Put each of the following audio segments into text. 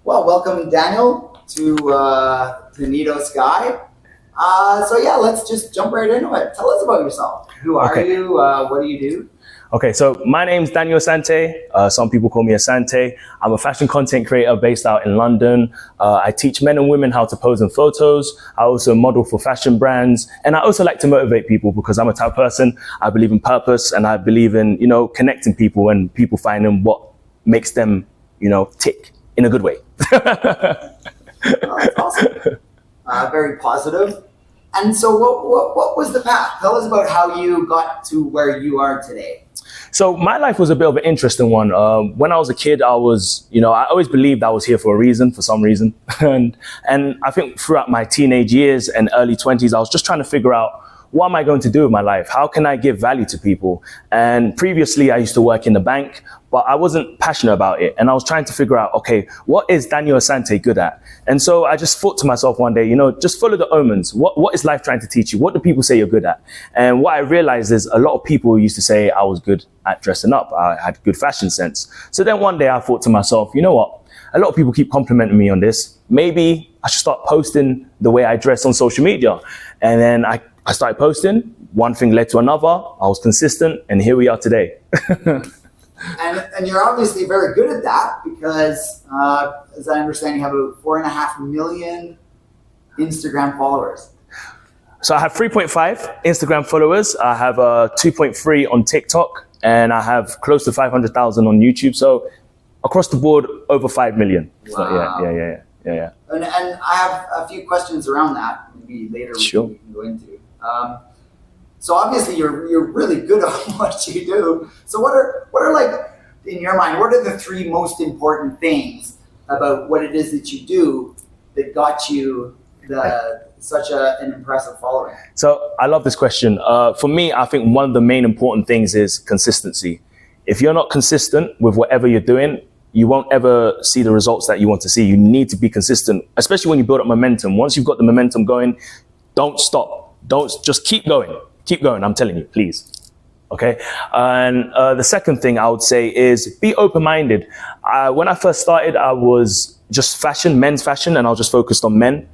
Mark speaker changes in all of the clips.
Speaker 1: Well, welcome, Daniel, to Nido Sky. So yeah, let's just jump right into it. Tell us about yourself. Who are you? What do you do?
Speaker 2: Okay, so my name's Daniel Asante. Some people call me Asante. I'm a fashion content creator based out in London. I teach men and women how to pose in photos. I also model for fashion brands. And I also like to motivate people because I'm a type of person. I believe in purpose and I believe in, connecting people and people finding what makes them, tick in a good way.
Speaker 1: That's awesome. Very positive. And so what was the path? Tell us about how you got to where you are today.
Speaker 2: So my life was a bit of an interesting one. When I was a kid, I always believed I was here for a reason, for some reason. and I think throughout my teenage years and early 20s, I was just trying to figure out, what am I going to do with my life? How can I give value to people? And previously, I used to work in the bank, but I wasn't passionate about it. And I was trying to figure out, okay, what is Daniel Asante good at? And so I just thought to myself one day, just follow the omens. What is life trying to teach you? What do people say you're good at? And what I realized is a lot of people used to say I was good at dressing up. I had good fashion sense. So then one day I thought to myself, you know what? A lot of people keep complimenting me on this. Maybe I should start posting the way I dress on social media. And then I started posting. One thing led to another. I was consistent, and here we are today.
Speaker 1: And you're obviously very good at that because, as I understand, you have about 4.5 million Instagram followers.
Speaker 2: So I have 3.5 Instagram followers. I have 2.3 on TikTok, and I have close to 500,000 on YouTube. So across the board, over 5 million.
Speaker 1: Wow.
Speaker 2: So yeah.
Speaker 1: And I have a few questions around that. Maybe later we can go into. So obviously you're really good at what you do. So what are like, in your mind, what are the three most important things about what it is that you do that got you such an impressive following?
Speaker 2: So I love this question. For me, I think one of the main important things is consistency. If you're not consistent with whatever you're doing, you won't ever see the results that you want to see. You need to be consistent, especially when you build up momentum. Once you've got the momentum going, don't stop. Don't just keep going. Keep going. I'm telling you, please. Okay. And the second thing I would say is be open-minded. When I first started, I was just men's fashion, and I was just focused on men.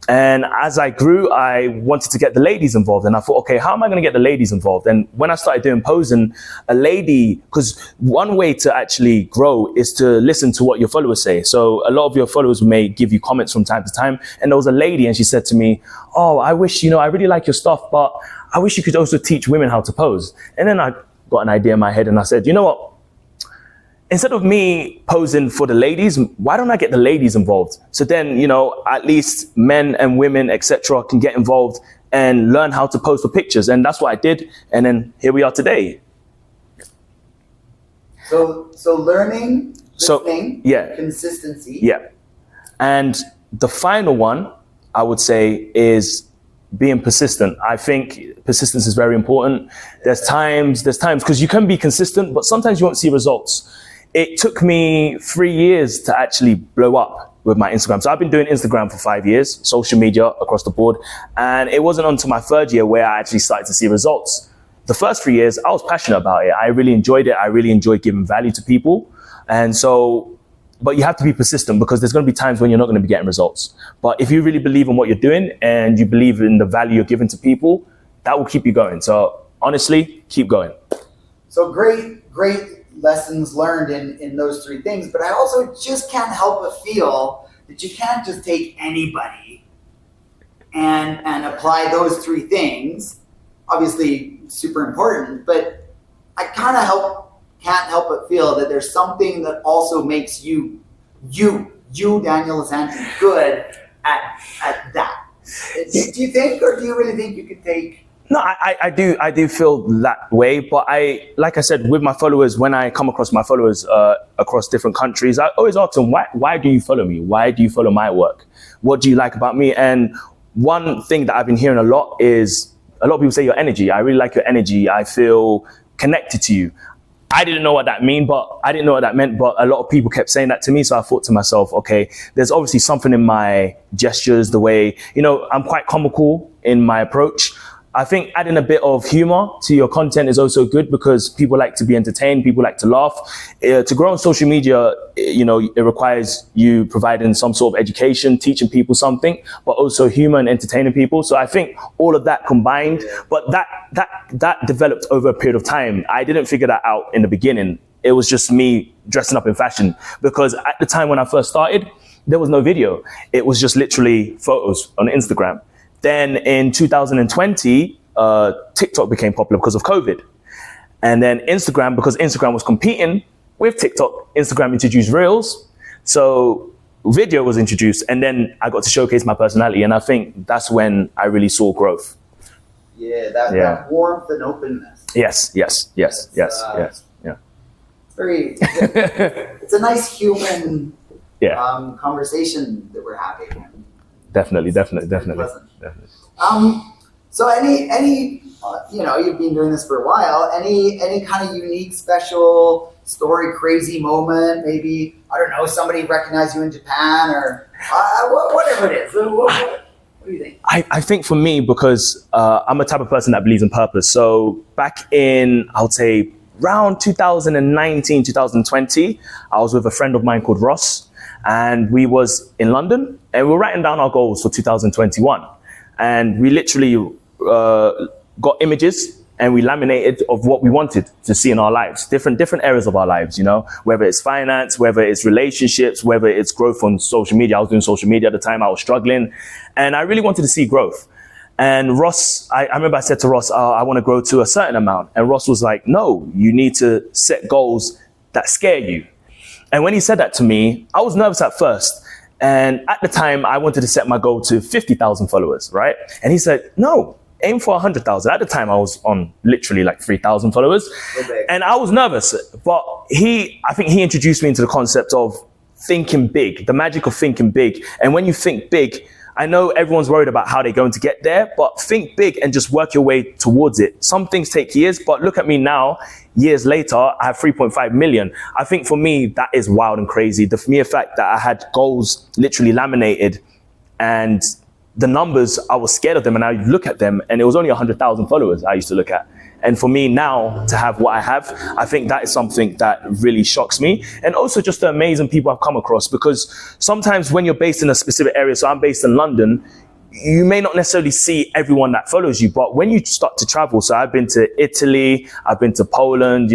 Speaker 2: And as I grew, I wanted to get the ladies involved. And I thought, okay, how am I going to get the ladies involved? And when I started doing posing, because one way to actually grow is to listen to what your followers say. So a lot of your followers may give you comments from time to time. And there was a lady, and she said to me, oh, I wish, I really like your stuff, but I wish you could also teach women how to pose. And then I got an idea in my head, and I said, you know what? Instead of me posing for the ladies, why don't I get the ladies involved? So then, at least men and women, etc., can get involved and learn how to pose for pictures. And that's what I did. And then here we are today.
Speaker 1: So learning, listening, consistency.
Speaker 2: Yeah. And the final one, I would say, is being persistent. I think persistence is very important. There's times, because you can be consistent, but sometimes you won't see results. It took me 3 years to actually blow up with my Instagram. So I've been doing Instagram for 5 years, social media across the board. And it wasn't until my third year where I actually started to see results. The first 3 years, I was passionate about it. I really enjoyed it. I really enjoyed giving value to people. And so, but you have to be persistent because there's going to be times when you're not going to be getting results. But if you really believe in what you're doing and you believe in the value you're giving to people, that will keep you going. So honestly, keep going.
Speaker 1: So great lessons learned in those three things, but I also just can't help but feel that you can't just take anybody and apply those three things. Obviously super important, but I can't help but feel that there's something that also makes you Daniel Asante, good at that. Do you think, or do you really think you could take?
Speaker 2: No, I do feel that way. But like I said, with my followers, when I come across my followers across different countries, I always ask them, why do you follow me? Why do you follow my work? What do you like about me? And one thing that I've been hearing a lot is, a lot of people say your energy. I really like your energy. I feel connected to you. I didn't know what that meant, but a lot of people kept saying that to me. So I thought to myself, okay, there's obviously something in my gestures, the way, I'm quite comical in my approach. I think adding a bit of humor to your content is also good because people like to be entertained, people like to laugh. To grow on social media, it requires you providing some sort of education, teaching people something, but also humor and entertaining people. So I think all of that combined, but that developed over a period of time. I didn't figure that out in the beginning. It was just me dressing up in fashion because at the time when I first started, there was no video. It was just literally photos on Instagram. Then in 2020, TikTok became popular because of COVID. And then Instagram, because Instagram was competing with TikTok, Instagram introduced Reels. So video was introduced, and then I got to showcase my personality. And I think that's when I really saw growth.
Speaker 1: Yeah, that warmth and openness.
Speaker 2: Yes. It's
Speaker 1: very, it's a nice human conversation that we're having.
Speaker 2: Definitely.
Speaker 1: So any you've been doing this for a while. Any kind of unique, special story, crazy moment? Maybe, I don't know, somebody recognized you in Japan or whatever it is. What do you think?
Speaker 2: I think for me, because I'm a type of person that believes in purpose. So back in, I would say, around 2019, 2020, I was with a friend of mine called Ross. And we was in London and we were writing down our goals for 2021. And we literally got images and we laminated of what we wanted to see in our lives, different areas of our lives, whether it's finance, whether it's relationships, whether it's growth on social media. I was doing social media at the time. I was struggling and I really wanted to see growth. And Ross, I remember I said to Ross, I want to grow to a certain amount. And Ross was like, no, you need to set goals that scare you. And when he said that to me, I was nervous at first. And at the time, I wanted to set my goal to 50,000 followers, right? And he said, no, aim for 100,000. At the time, I was on literally like 3,000 followers. Okay. And I was nervous. But I think he introduced me into the concept of thinking big, the magic of thinking big. And when you think big, I know everyone's worried about how they're going to get there, but think big and just work your way towards it. Some things take years, but look at me now. Years later, I have 3.5 million. I think for me, that is wild and crazy. The mere fact that I had goals literally laminated and the numbers, I was scared of them and I look at them and it was only 100,000 followers I used to look at. And for me now to have what I have, I think that is something that really shocks me. And also just the amazing people I've come across, because sometimes when you're based in a specific area, so I'm based in London, you may not necessarily see everyone that follows you, but when you start to travel, so I've been to Italy, I've been to Poland,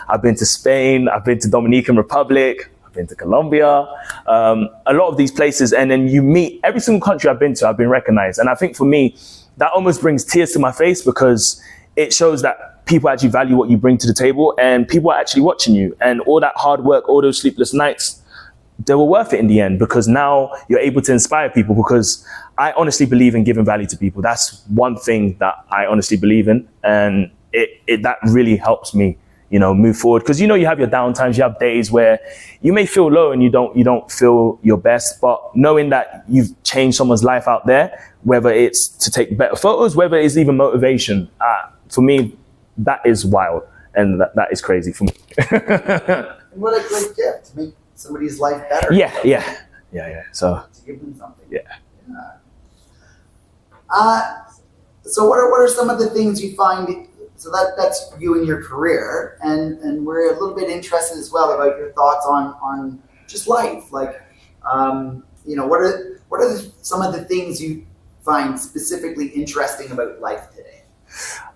Speaker 2: I've been to Spain, I've been to Dominican Republic, I've been to Colombia, a lot of these places. And then you meet every single country I've been to, I've been recognized. And I think for me, that almost brings tears to my face because it shows that people actually value what you bring to the table and people are actually watching you. And all that hard work, all those sleepless nights, they were worth it in the end because now you're able to inspire people, because I honestly believe in giving value to people. That's one thing that I honestly believe in. And that really helps me, move forward. Because, you have your down times, you have days where you may feel low and you don't feel your best, but knowing that you've changed someone's life out there, whether it's to take better photos, whether it's even motivation, for me, that is wild. And that is crazy for me.
Speaker 1: And what a great gift to make somebody's life better.
Speaker 2: Yeah. So
Speaker 1: to give them something.
Speaker 2: Yeah.
Speaker 1: So what are some of the things you find? So that's you and your career, and we're a little bit interested as well about your thoughts on just life. Like, what are some of the things you find specifically interesting about life today?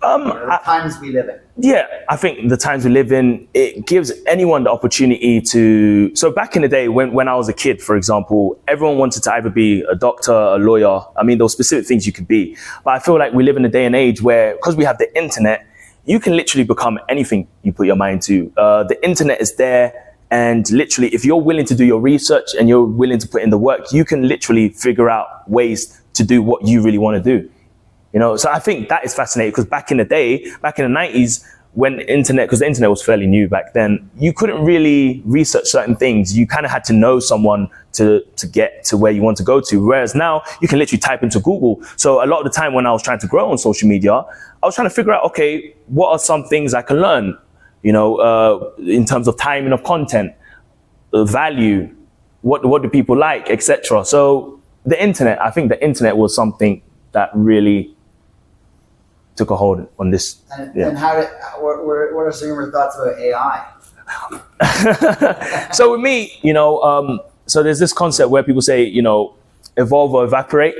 Speaker 1: The times we live in. Yeah,
Speaker 2: I think the times we live in, it gives anyone the opportunity to. So back in the day, when I was a kid, for example, everyone wanted to either be a doctor, a lawyer. I mean, there were specific things you could be. But I feel like we live in a day and age where, because we have the internet, you can literally become anything you put your mind to. The internet is there. And literally, if you're willing to do your research and you're willing to put in the work, you can literally figure out ways to do what you really want to do. So I think that is fascinating, because back in the day, back in the 90s, when the internet was fairly new back then, you couldn't really research certain things. You kind of had to know someone to get to where you want to go to. Whereas now you can literally type into Google. So a lot of the time when I was trying to grow on social media, I was trying to figure out, okay, what are some things I can learn, in terms of timing of content, value, what do people like, etc. So I think the internet was something that really took a hold on this.
Speaker 1: And what are some of your thoughts about AI?
Speaker 2: So with me, so there's this concept where people say, evolve or evaporate.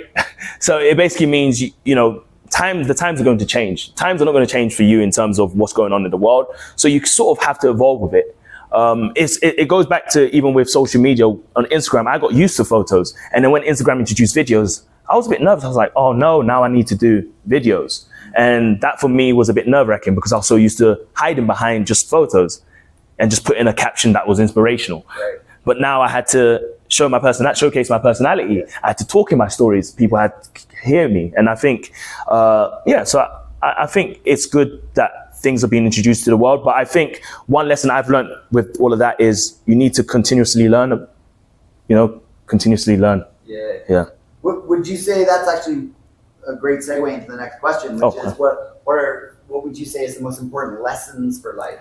Speaker 2: So it basically means, the times are going to change. Times are not going to change for you in terms of what's going on in the world. So you sort of have to evolve with it. It goes back to even with social media. On Instagram, I got used to photos. And then when Instagram introduced videos, I was a bit nervous. I was like, oh no, now I need to do videos. And that for me was a bit nerve-wracking because I was so used to hiding behind just photos and just put in a caption that was inspirational.
Speaker 1: Right.
Speaker 2: But now I had to showcase my personality. I had to talk in my stories. People had to hear me. And I think, so I think it's good that things are being introduced to the world. But I think one lesson I've learned with all of that is you need to continuously learn, continuously learn. Yeah.
Speaker 1: Would you say that's actually a great segue into the next question, which is what would you say is the most important lessons for life?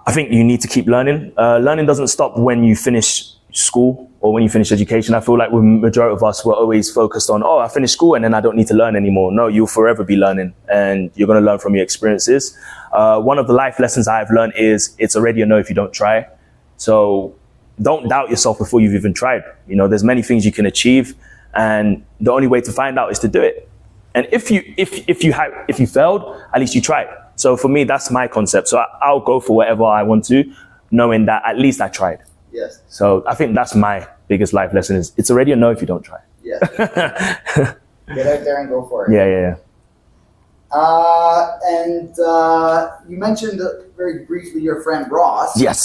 Speaker 2: I think you need to keep learning. Learning doesn't stop when you finish school or when you finish education. I feel like with the majority of us, we're always focused on, I finished school and then I don't need to learn anymore. No, you'll forever be learning and you're going to learn from your experiences. One of the life lessons I've learned is it's already a no if you don't try. So don't doubt yourself before you've even tried. There's many things you can achieve and the only way to find out is to do it. And if you failed, at least you tried. So for me, that's my concept. So I'll go for whatever I want to, knowing that at least I tried.
Speaker 1: Yes.
Speaker 2: So I think that's my biggest life lesson is it's already a no if you don't try.
Speaker 1: Yes. Get out there and go for it.
Speaker 2: Yeah.
Speaker 1: And you mentioned very briefly your friend Ross.
Speaker 2: Yes.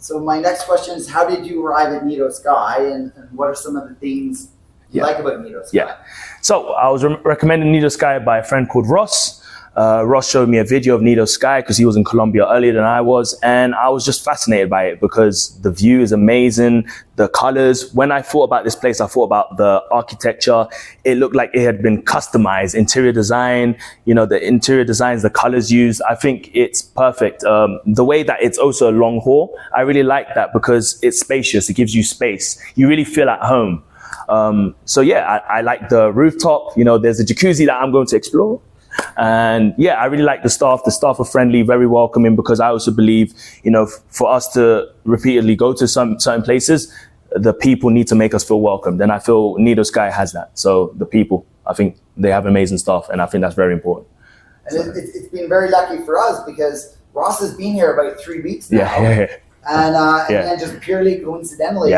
Speaker 1: So my next question is, how did you arrive at Nido Sky and what are some of the things you like about Nido Sky?
Speaker 2: Yeah. So I was recommended Nido Sky by a friend called Ross. Ross showed me a video of Nido Sky because he was in Colombia earlier than I was. And I was just fascinated by it because the view is amazing. The colors. When I thought about this place, I thought about the architecture. It looked like it had been customized. Interior design, the interior designs, the colors used. I think it's perfect. The way that it's also a long haul, I really like that because it's spacious. It gives you space. You really feel at home. I like the rooftop. There's a jacuzzi that I'm going to explore. And I really like the staff. The staff are friendly, very welcoming, because I also believe, for us to repeatedly go to certain places, the people need to make us feel welcomed. And I feel Nido Sky has that. So the people, I think they have amazing staff, and I think that's very important.
Speaker 1: And it's been very lucky for us because Ross has been here about 3 weeks now.
Speaker 2: Yeah.
Speaker 1: And just purely coincidentally,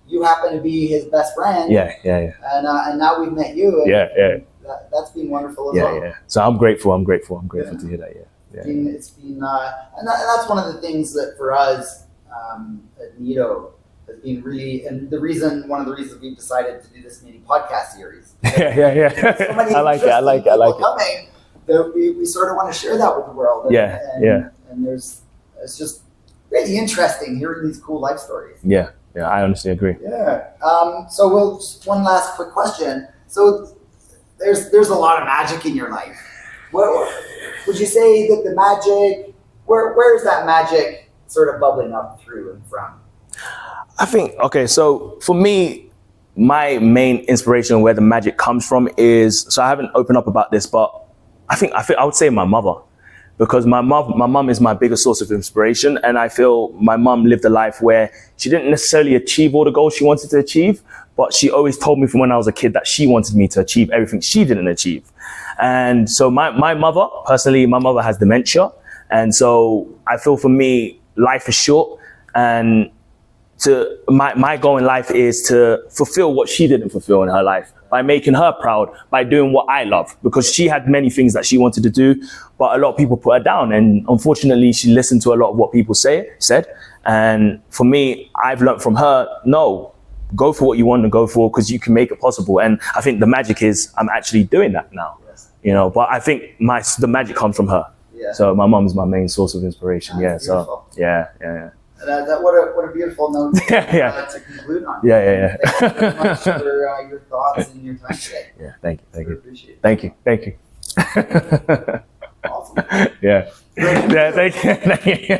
Speaker 1: you happen to be his best friend.
Speaker 2: Yeah.
Speaker 1: And now we've met you. And that's been wonderful as well.
Speaker 2: Yeah. So I'm grateful to hear that.
Speaker 1: It's been, and that's one of the things that for us at Nido has been really, and one of the reasons we've decided to do this mini podcast series.
Speaker 2: Yeah.
Speaker 1: So many
Speaker 2: I like it.
Speaker 1: Coming that we sort of want to share that with the world. And it's just really interesting hearing these cool life stories.
Speaker 2: Yeah, I honestly agree.
Speaker 1: Yeah. So just one last quick question. So there's a lot of magic in your life. Would you say that the magic, where is that magic sort of bubbling up through and from?
Speaker 2: I think, so for me, my main inspiration where the magic comes from is, so I haven't opened up about this, but I would say my mother. Because my mom is my biggest source of inspiration. And I feel my mom lived a life where she didn't necessarily achieve all the goals she wanted to achieve, but she always told me from when I was a kid that she wanted me to achieve everything she didn't achieve. And so my mother, personally, my mother has dementia. And so I feel for me, life is short. And my goal in life is to fulfill what she didn't fulfill in her life by making her proud, by doing what I love, because she had many things that she wanted to do, but a lot of people put her down. And unfortunately, she listened to a lot of what people said. And for me, I've learned from her, no, go for what you want to go for because you can make it possible. And I think the magic is I'm actually doing that now, but I think the magic comes from her. Yeah. So my mom is my main source of inspiration.
Speaker 1: That's beautiful.
Speaker 2: So yeah.
Speaker 1: What a beautiful note to conclude on.
Speaker 2: Yeah.
Speaker 1: Thank you very much for your thoughts and your time today.
Speaker 2: Yeah, thank you.
Speaker 1: Appreciate it.
Speaker 2: Thank you.
Speaker 1: Awesome.
Speaker 2: Yeah, thank you.